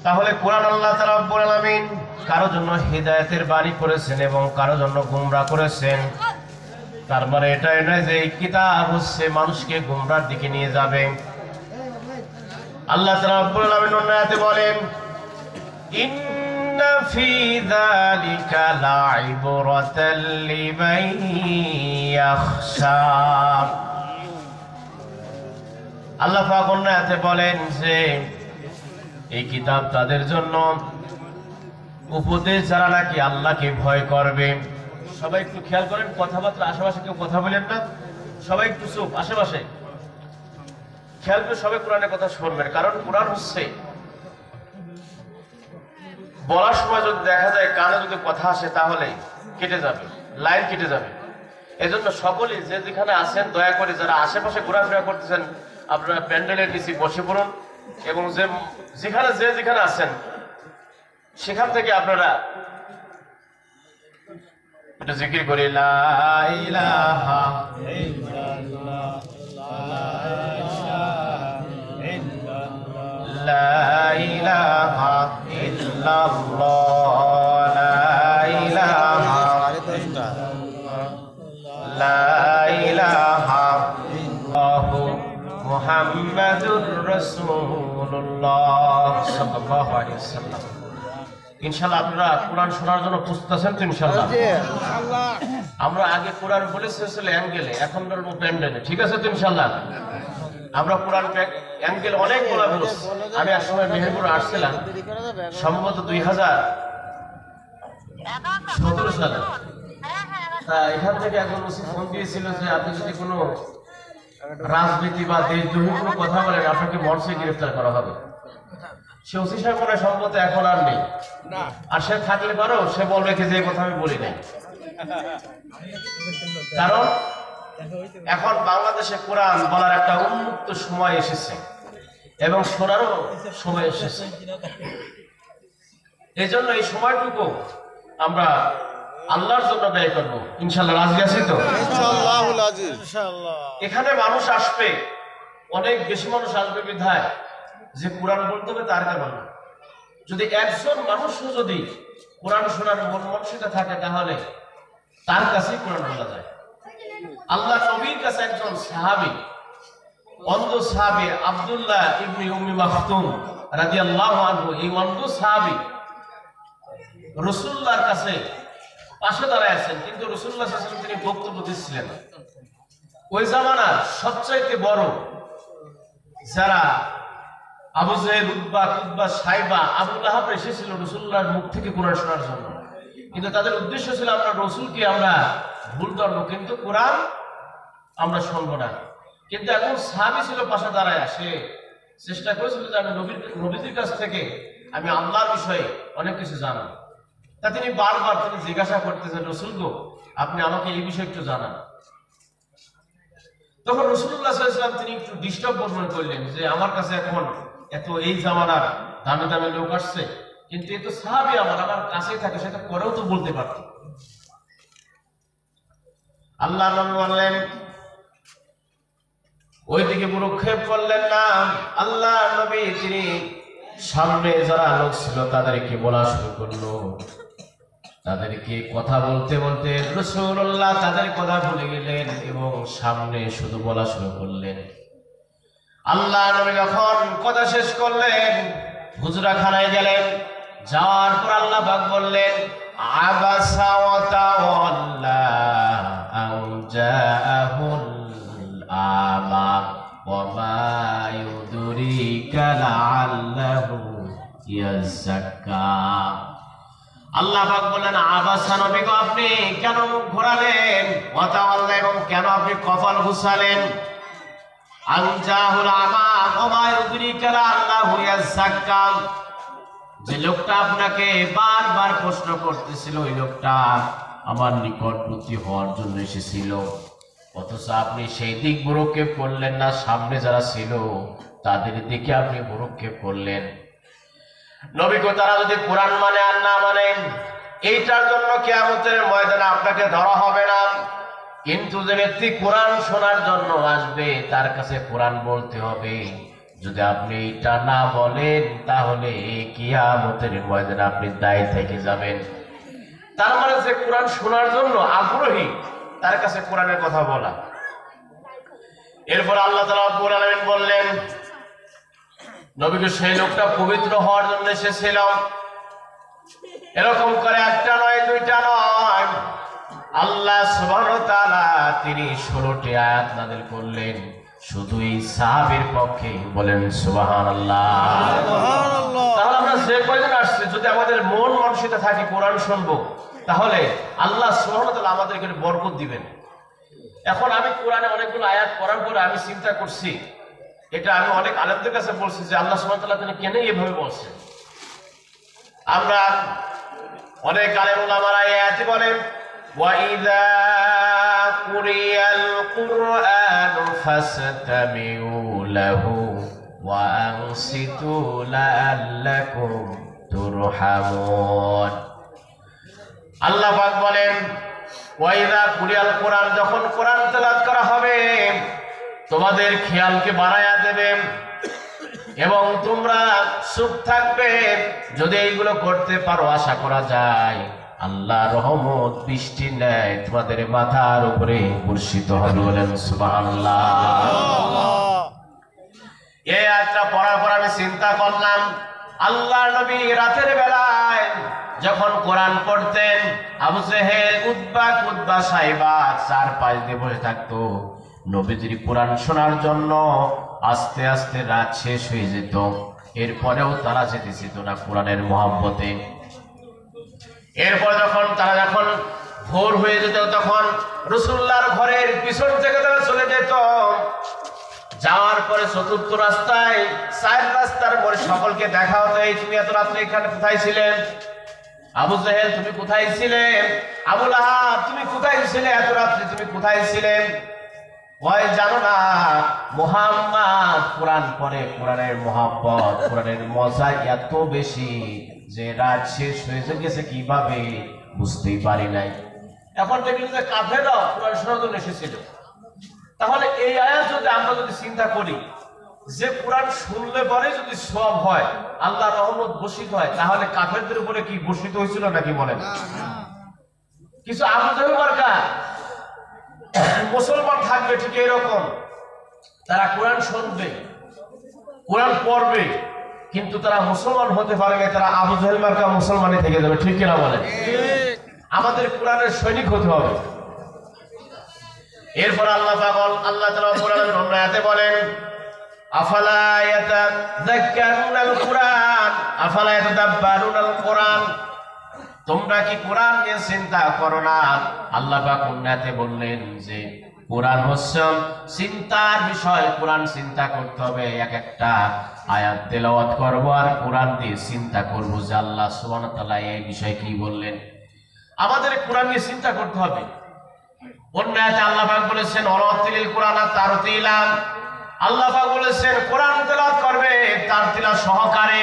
তাহলে কোরআন আল্লাহ তাআলা রব্বুল আলামিন কারো জন্য হিদায়াতের বাণী করেছেন এবং কারো জন্য গোমরাহ করেছেন। তার মানে এটা নয় যে এই কিতাব হচ্ছে মানুষকে গোমরাহর দিকে নিয়ে যাবে। আল্লাহ তাআলা রব্বুল আলামিন অন্য আয়াতে বলেন, ইন্না ফি যালিকা লাইবরাতাল লিমান ইয়াখশা। আল্লাহ পাক অন্য আয়াতে বলেন যে এই কিতাব তাদের জন্য উপদেশ যারা নাকি আল্লাহকে ভয় করবে। সবাই একটু খেয়াল করেন, কথাবার্তা আশেপাশে কেউ কথা বলেন না, সবাই একটু চুপ, আশেপাশে খেয়াল করে সবাই কোরআনের কথা শুনবেন। কারণ কোরআন হচ্ছে বলার সময় যদি দেখা যায় কানে যদি কথা আসে তাহলে কেটে যাবে, লাইন কেটে যাবে। এজন্য সকলেই যে যেখানে আছেন দয়া করে যারা আশেপাশে ঘোরাফেরা করতেছেন আপনারা প্যান্ডেলের নিচে বসে পড়ুন এবং যেখানে আছেন সেখান থেকে আপনারা একটু জিকির করি, লা ইলাহা ইল্লাল্লাহ, লা ইলাহা ইল্লাল্লাহ, লা ইলাহা ইল্লাল্লাহু মুহাম্মাদুর রাসূলুল্লাহ সাল্লাল্লাহু আলাইহি ওয়াসাল্লাম। ইনশাআল্লাহ আপনারা কোরআন শোনার জন্য প্রস্তুত আছেন তো? ইনশাআল্লাহ আমরা আগে কোরআন বলেছি অ্যাঙ্গেলে, এখন বলবো প্যান্ডেলে, ঠিক আছে তো? ইনশাআল্লাহ আমরা কোরআন অ্যাঙ্গেল অনেক বলবো। আমি এক সময় মেহেরপুর আসছিলাম সম্ভবত 2017 সালে। এখান থেকে একজন ওসি ফোন দিয়েছিল যে আপনি যদি কোনো রাজনীতি বা দেশদ্রোহী কোনো কথা বলেন আপনাকে মঞ্চে গ্রেফতার করা হবে। সে ওসি সাহেব মনে সম্ভবত এখন আর নেই, আর সে থাকলে পারো সে বলবে কি যে কথা আমি বলি নাই। কারণ এখন বাংলাদেশে কোরআন বলার একটা উন্মুক্ত সময় এসেছে এবং শোনারও সময় এসেছে। এই জন্য এই সময়টুকু আমরা আল্লাহর জন্য ব্যয় করবো। ইনশাআল্লাহ রাজি আছি তো? এখানে মানুষ আসবে, অনেক বেশি মানুষ আসবে বিধায় যে কোরআন বলতে হবে তার কারণ। যদি একজন মানুষও যদি কোরআন শোনার মন মানসিকতা থাকে তাহলে তার কাছেই কোরআন বলা যায়। আল্লাহ নবীর কাছে একজন সাহাবী, অন্ধ সাহাবী আব্দুল্লাহ ইবনে উম্মি মাকতুম রাদিয়াল্লাহু আনহু, এই অন্ধ সাহাবী রাসূলুল্লাহর কাছে পাশে দাঁড়ায় আছেন, কিন্তু রাসূলুল্লাহ সাল্লাল্লাহু আলাইহি ওয়াসাল্লাম তিনি বক্তব্য দিচ্ছিলেন। ওই জামানার সবচাইতে বড় যারা আবু জেহেল, উতবা, কুতবা, সাইবা, আবু লাহাব এসেছিল রাসূলুল্লাহর মুখ থেকে কোরআন শোনার জন্য, কিন্তু তাদের উদ্দেশ্য ছিল আমরা রাসূলকে আমরা ভুল ধরবো কিন্তু কোরআন আমরা শুনবো না। কিন্তু এখন সাহাবী ছিল পাশে দাঁড়ায়, সে চেষ্টা করেছিল যে আমি নবীদের কাছ থেকে আমি আল্লাহর বিষয়ে অনেক কিছু জানাব। তা তিনি বারবার তিনি জিজ্ঞাসা করতেছেন, রাসূল গো আপনি আমাকে এই বিষয়ে একটু জানান। তখন রাসূলুল্লাহ সাল্লাল্লাহু আলাইহি ওয়াসাল্লাম তিনি একটু ডিস্টার্ব মনে করলেন যে আমার কাছে এখন এত এই জামানার দামি দামি লোক আসছে, কিন্তু এ তো সাহাবী আমার কাছেই থাকে, সেটা করেও তো বলতে পারত। আল্লাহ নবী বললেন, ওইদিকে ভ্রুক্ষেপ করলেন না। আল্লাহ নবী তিনি সামনে যারা লোক ছিল তাদেরকে বলা শুরু করলো। তাদেরকে কথা বলতে বলতে রাসূলুল্লাহ তাদের কথা ভুলে গেলেন এবং সামনে শুধু বলা শুরু করলেন। আল্লাহ নবী যখন কথা শেষ করলেন হুজরাখানায় গেলেন। যাওয়ার পর আল্লাহ পাক বললেন, আবাসা ওয়া তাওয়াল্লা আন জাআহুল আমা ওয়া মা ইউদরিকা লাআল্লাহু ইয়াযাক্কা। আল্লাহ পাক বললেন, আবাসা নবী গো আপনি কেন মুখ ঘোরালেন, ওয়া তাওয়াল্লা এবং কেন আপনি কপাল ঘুষালেন, আনজাহুল আমা ওয়া মা ইউদরিকা লাআল্লাহু ইয়াযাক্কা। যে লোকটা আপনাকে বারবার প্রশ্ন করতেছিল ওই লোকটা আমার নিকটবর্তী হওয়ার জন্য এসেছিল, অথচ আপনি সেই দিক ভ্রুক্ষেপ করলেন না, সামনে যারা ছিল তাদের দিকে আপনি ভ্রুক্ষেপ করলেন। নবী গো তারা যদি কোরআন মানে আর না মানে এইটার জন্য কিয়ামতের ময়দানে আপনাকে ধরা হবে না, কিন্তু যে ব্যক্তি কোরআন শোনার জন্য আসবে তার কাছে কোরআন বলতে হবে, যদি আপনি এটা না বলেন তাহলে কিয়ামতের ময়দানে আপনি দায়ী থেকে যাবেন। তার মানে যে কোরআন শোনার জন্য আগ্রহী তার কাছে কোরআনের কথা বলা। এরপর আল্লাহ তাআলা রব্বুল আলামিন বললেন, নবীকে সেই লোকটা পবিত্র হওয়ার জন্য এসেছিল। এরকম করে একটা নয়, দুইটা নয়, আল্লাহ সুবহানাহু ওয়া তাআলা তিনি 16টি আয়াত নাযিল করলেন শুধুই সাহাবীর পক্ষে। বলেন সুবহানাল্লাহ। তাহলে আমরা যে কয়জন আসছে, যদি আমাদের মন মানসিকতা থাকে কোরআন শুনবো, তাহলে আল্লাহ সুবহানাহু ওয়া তাআলা আমাদেরকে বরকত দিবেন। এখন আমি কোরআনে অনেকগুলো আয়াত পড়ার পরে আমি চিন্তা করছি, এটা আমি অনেক আলেমদের কাছে বলছি যে আল্লাহ সুবহানাহু ওয়া তাআলা তিনি কেন এভাবে বলছেন। আমরা অনেক আলেম উলামারা এই আয়াতে বলেন, وَإِذَا قُرِئَ الْقُرْآنُ فَاسْتَمِعُوا لَهُ وَأَنصِتُوا لَعَلَّكُمْ تُرْحَمُونَ। আল্লাহ পাক বলেন, ওয়াইদা কুরিয়াল কোরআন, যখন কোরআন তেলাওয়াত করা হবে তোমাদের খেয়ালকে বাড়ায়া দেবে এবং তোমরা চুপ থাকবে। যদি এইগুলো করতে পারো আশা করা যায় আল্লাহ রহমত বৃষ্টি নেয় তোমাদের মাথার উপরে বর্ষিত হবে। বলেন সুবহানাল্লাহ। এই আয়াতটা পড়ার পর আমি চিন্তা করলাম, আল্লাহ নবী রাতের বেলায় যখন কোরআন পড়তেন আবু জেহেল, উতবা, সাইবা 4-5 দিয়ে বসে থাকতো। নবীজির কোরআন শোনার জন্য আস্তে আস্তে রাত শেষ হয়ে যেত, এরপরেও তারা যেতে চেত না কোরআনের মহব্বতে। এরপর তারা যখন ভোর হয়ে যেত তখন রাসূলুল্লাহর ঘরের পিছন থেকে তারা চলে যেত। যাওয়ার পরে চতুর্থ রাস্তায় 4 রাস্তার পরে সকলকে দেখা হতো, এই তুমি এত রাত্রে এখানে কোথায় ছিলেন? আবু জেহেল তুমি কোথায় ছিলে? আবু লাহাব তুমি কোথায় ছিলে? এত রাত্রে তুমি কোথায় ছিলেন? ওই জানো না মুহাম্মদ কোরআন পড়ে, কোরআনের মহব্বত, কোরআনের মজা এত বেশি যে রাত শেষ হয়ে গেছে কিভাবে বুঝতেই পারি নাই। এখন দেখলি যে কাফেররা কোরআন শোনার জন্য এসেছিল। তাহলে এই আয়াত যদি আমরা চিন্তা করি যে কোরআন শুনলে পরে যদি সওয়াব হয়, আল্লাহর রহমত বর্ষিত হয়, তাহলে কাফেরদের উপরে কি বর্ষিত হয়েছিল নাকি বলেন? কিছু আবু জেহেল মার্কা মুসলমান থাকবে ঠিক এরকম, তারা কোরআন শুনবে, কোরআন পড়বে, কিন্তু তারা মুসলমান হতে পারে না, তারা আবু জেহেল মার্কা মুসলমানই থেকে যাবে। ঠিক কিনা বলেন? আমাদের কোরআনের সৈনিক হতে হবে। এরপর আল্লাহ তাআলা কোরআনের অন্য আয়াতে বলেন, আফালা ইয়াতাযাক্কারুনাল কুরআন আফালা ইয়াতাদাব্বারুনাল কুরআন, তোমরা কি কোরআন নিয়ে চিন্তা করো না? আল্লাহ পাক উন্নতে বললেন যে কোরআন হচ্ছে চিন্তার বিষয়, কোরআন চিন্তা করতে হবে। এক একটা আয়াত তেলাওয়াত করব আর কোরআন দিয়ে চিন্তা করব যে আল্লাহ সুবহানাহু ওয়া তাআলা এই বিষয় কি বললেন। আমাদের কোরআন নিয়ে চিন্তা করতে হবে। অন্য আয়াতে আল্লাহ পাক বলেছেন ওয়ারাতিলিল কুরআনা তারতিলা, আল্লাহ পাক বলেছেন কোরআন তেলাওয়াত করবে তার তিলা সহকারে।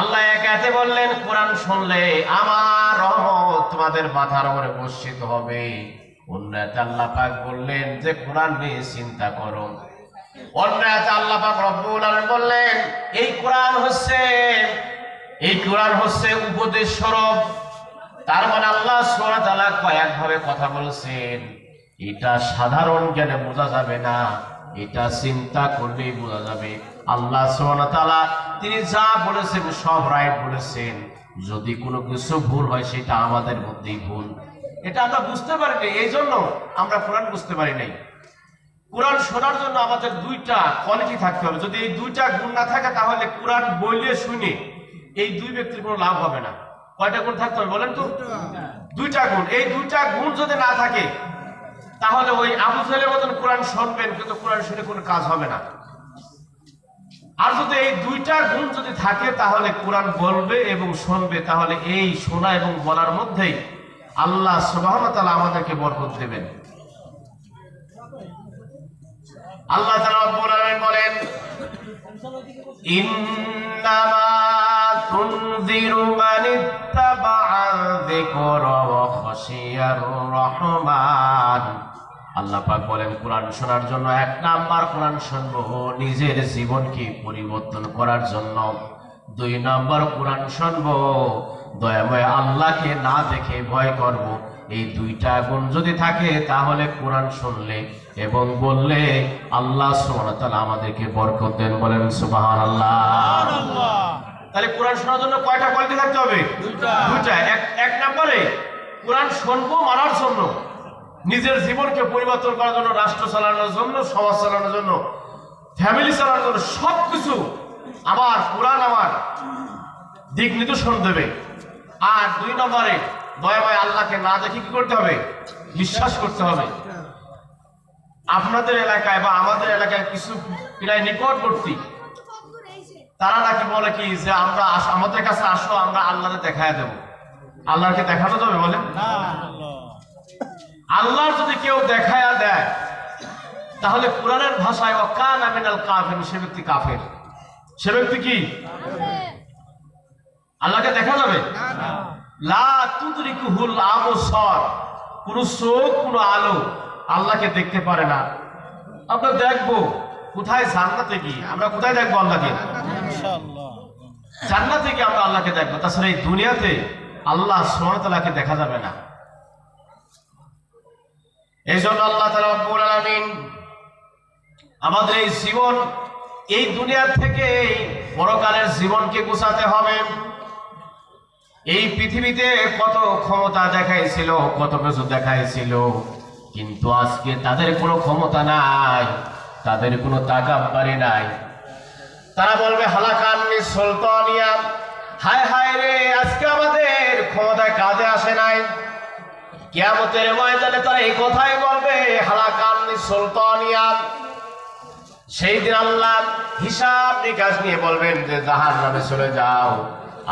আল্লাহ এক আয়াতে বললেন কোরআন শুনলে আমার রহমত তোমাদের মাথার উপরে বর্ষিত হবে। অন্য আয়াতে আল্লাহ পাক বললেন যে কোরআন নিয়ে চিন্তা করো। অন্য আয়াতে আল্লাহ পাক রব্বুল আলামিন বললেন এই কোরআন হচ্ছে উপদেশ স্বরূপ। তার মানে আল্লাহ সুবহানাহু ওয়া তাআলা কয়েকভাবে কথা বলছেন। এটা সাধারণ জ্ঞানে বোঝা যাবে না, এটা চিন্তা করলেই বোঝা যাবে। আল্লাহ সুবহানাহু ওয়া তাআলা তিনি যা বলেছেন সব রাইট বলেছেন। যদি কোনো কিছু ভুল হয় সেটা আমাদের মধ্যেই ভুল, এটা আমরা বুঝতে পারি নাই, এই জন্য আমরা কোরআন বুঝতে পারি নাই। কোরআন শোনার জন্য আমাদের 2টা কোয়ালিটি থাকতে হবে। যদি এই 2টা গুণ না থাকে তাহলে কোরআন বললে শুনে এই 2 ব্যক্তির কোনো লাভ হবে না। কয়টা গুণ থাকতে হবে বলেন তো? 2টা গুণ। এই 2টা গুণ যদি না থাকে তাহলে ওই আবু জেহেলের মতন কোরআন শুনবেন কিন্তু কোরআন শুনে কোনো কাজ হবে না। আর যদি এই 2টা গুণ যদি থাকে তাহলে কোরআন বলবে এবং শুনবে, তাহলে এই শোনা এবং বলার মধ্যেই আল্লাহ সুবহানাহু ওয়া তাআলা আমাদেরকে বরকত দেবেন। আল্লাহ তাআলা রব্বুল আলামিন বলেন ইন্নামা তুনযিরু মানিত্তাবা'a যিকরা ওয়া খাশিয়ার রহমান আল্লাহ পাক বলেন কোরআন শোনার জন্য 1 নাম্বার কোরআন শুনবো নিজের জীবনকে পরিবর্তন করার জন্য, 2 নাম্বার কোরআন শুনবো দয়াময় আল্লাহকে না দেখে ভয় করব। এই 2টা গুণ যদি থাকে তাহলে কোরআন শুনলে এবং বললে আল্লাহ সুবহানাহু ওয়া তাআলা আমাদেরকে বরকত দেন। বলেন সুবহানাল্লাহ। তাহলে কোরআন শোনার জন্য কয়টা কোয়ালিটি থাকতে হবে? 2টা। এক নম্বরে কোরআন শুনবো মানার জন্য, নিজের জীবনকে পরিবর্তন করার জন্য, রাষ্ট্র চালানোর জন্য, সমাজ চালানোর জন্য, ফ্যামিলি চালানোর জন্য, সবকিছু আমার কোরআন আমার দিক নির্দেশন দেবে। আর 2 নম্বরে দয়াময় আল্লাহকে না দেখে কি করতে হবে? বিশ্বাস করতে হবে। আপনাদের এলাকায় বা আমাদের এলাকায় কিছু প্রায় নিকটবর্তী তারা নাকি বলে কি যে আমরা আমাদের কাছে আসো, আমরা আল্লাহকে দেখায় দেব। আল্লাহকে দেখানো যাবে? বলেন আল্লাহ যদি কেউ দেখায়া দেয় তাহলে কোরআনের ভাষায় ওয়াকানা মিনাল কাফির, সে ব্যক্তি কাফের। সে ব্যক্তি কি? আল্লাহকে দেখা যাবে? লা তুদরিকুহুল আবসার, কোন চোখ কোন আলো আল্লাহকে দেখতে পারে না। আমরা দেখবো কোথায়? জান্নাতে গিয়ে। আমরা কোথায় দেখবো আল্লাহকে? ইনশাআল্লাহ জান্নাতে গিয়ে আমরা আল্লাহকে দেখবো। তাছাড়া এই দুনিয়াতে আল্লাহ সুবহানাহু ওয়া তাআলাকে দেখা যাবে না। এই জন্য আল্লাহ তাআলা রব্বুল আলামিন আমাদের এই জীবন, এই দুনিয়া থেকে পরকালের জীবনকে গোছাতে হবে। এই পৃথিবীতে কত ক্ষমতা দেখাইছিল, কত কিছু দেখাইছিল, কিন্তু আজকে তাদের কোনো ক্ষমতা নাই, তাদের কোনো তাকাব্বুরি নাই। তারা বলবে হালাকান্নি সুলতানিয়া, হায় হায় রে আজকে আমাদের ক্ষমতায় কাজে আসে নাই। কিয়ামতের ময়দানে তারা এই কথাই বলবে হালাকান্নি সুলতানিয়া। সেই দিন আল্লাহ হিসাব নিকাশ নিয়ে বলবেন যে জাহান্নামে চলে যাও।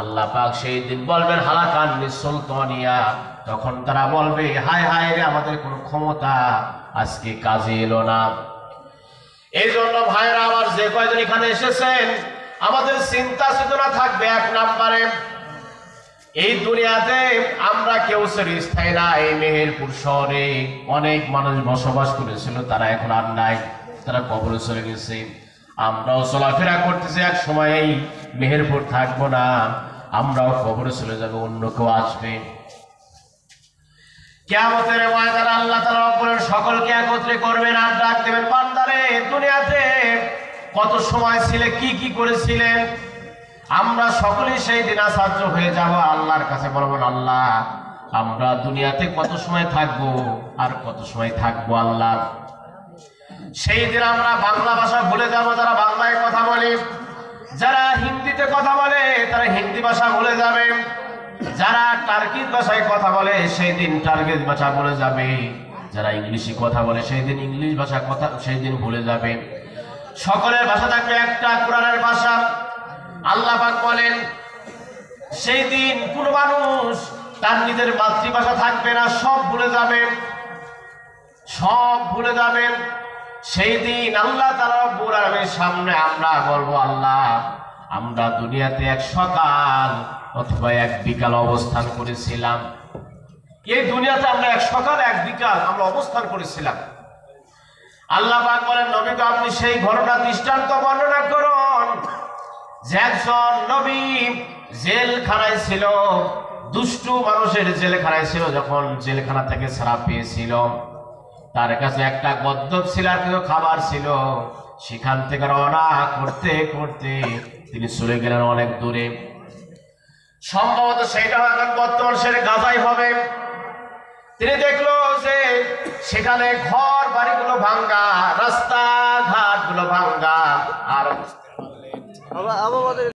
আল্লাহ পাক সেই দিন বলবেন হালাকান্নি সুলতানিয়া। তখন তারা বলবে হায় হায় রে আমাদের কোনো ক্ষমতা আজকে কাজে এলো না। এই জন্য ভাইরা আমার, যে কয়জন এখানে এসেছেন, আমাদের চিন্তা চেতনা থাকবে 1 নম্বরে এই দুনিয়াতে আমরা কেউ স্থায়ী না। এই মেহেরপুর শহরে অনেক মানুষ বসবাস করেছিল, তারা এখন আর নাই, তারা কবরে চলে গেছে। আমরাও চলাফেরা করতেছি, এক সময় এই মেহেরপুর থাকবো না, আমরাও কবরে চলে যাবো, অন্য কেউ আসবে। কিয়ামতের ময়দানে আল্লাহ তাআলা রব্বুল সকলকে একত্রে করবেন আর ডাক দেবেন, বান্দারে দুনিয়াতে কত সময় ছিলে, কি কি করেছিলেন? আমরা সকলেই সেই দিন আসাধ্য হয়ে যাব আল্লাহর কাছে, বলবেন আল্লাহ আমরা দুনিয়াতে কত সময় থাকবো আর কত সময় থাকবো আল্লাহ। সেই দিন আমরা বাংলা ভাষা ভুলে যাব, যারা বাংলায় কথা বলে, যারা হিন্দিতে কথা বলে তারা হিন্দি ভাষা ভুলে যাবে, যারা টার্কিশ ভাষায় কথা বলে সেই দিন টার্কিশ ভাষা ভুলে যাবে, যারা ইংলিশে কথা বলে সেই দিন ইংলিশ ভাষা কথা সেই দিন ভুলে যাবে। সকলের ভাষা থাকবে একটা, কোরআনের ভাষা। আল্লাহ পাক বলেন সেই দিন কোন মানুষ তার নিজের মাতৃভাষা থাকবে না, সব ভুলে যাবে, সব ভুলে যাবেন। সেই দিন আল্লাহ তাআলা রব্বুল আলামিনের সামনে আমরা বলবো আল্লাহ আমরা দুনিয়াতে 1 সকাল অথবা 1 বিকাল অবস্থান করেছিলাম। এই দুনিয়াতে আমরা 1 সকাল 1 বিকাল আমরা অবস্থান করেছিলাম। আল্লাহ পাক বলেন নবী তো আপনি সেই ঘটনা দৃষ্টান্ত বর্ণনা করুন যে একজন নবী জেলখানায় ছিল, দুষ্টু মানুষের জেলখানায় ছিল। যখন জেলখানা থেকে ছাড়া পেয়েছিল তার কাছে একটা গদ্দপ ছিল আর কিছু খাবার ছিল। সেখান থেকে রওনা করতে করতে তিনি চলে গেলেন অনেক দূরে। সম্ভবত সেইটা এখন বর্তমান সেটা গাজাই হবে। তিনি দেখলো যে সেখানে ঘর বাড়িগুলো ভাঙ্গা, রাস্তাঘাট গুলো ভাঙ্গা। আর